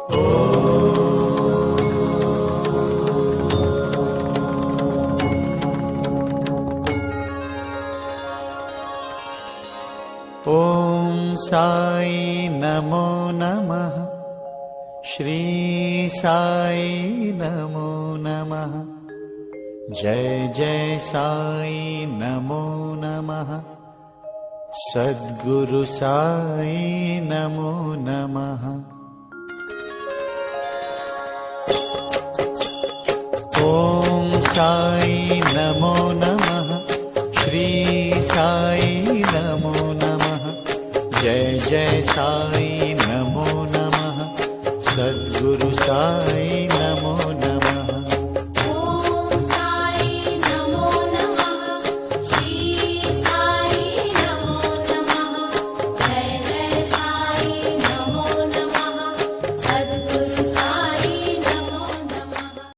ॐ साई नमो नमः। श्री साई नमो नमः। जय जय साई नमो नमः। सद्गुरु साई नमो नमः। ॐ साई नमो नमः। श्री साई नमो नमः। जय जय साई नमो नमः। सद्गुरु साई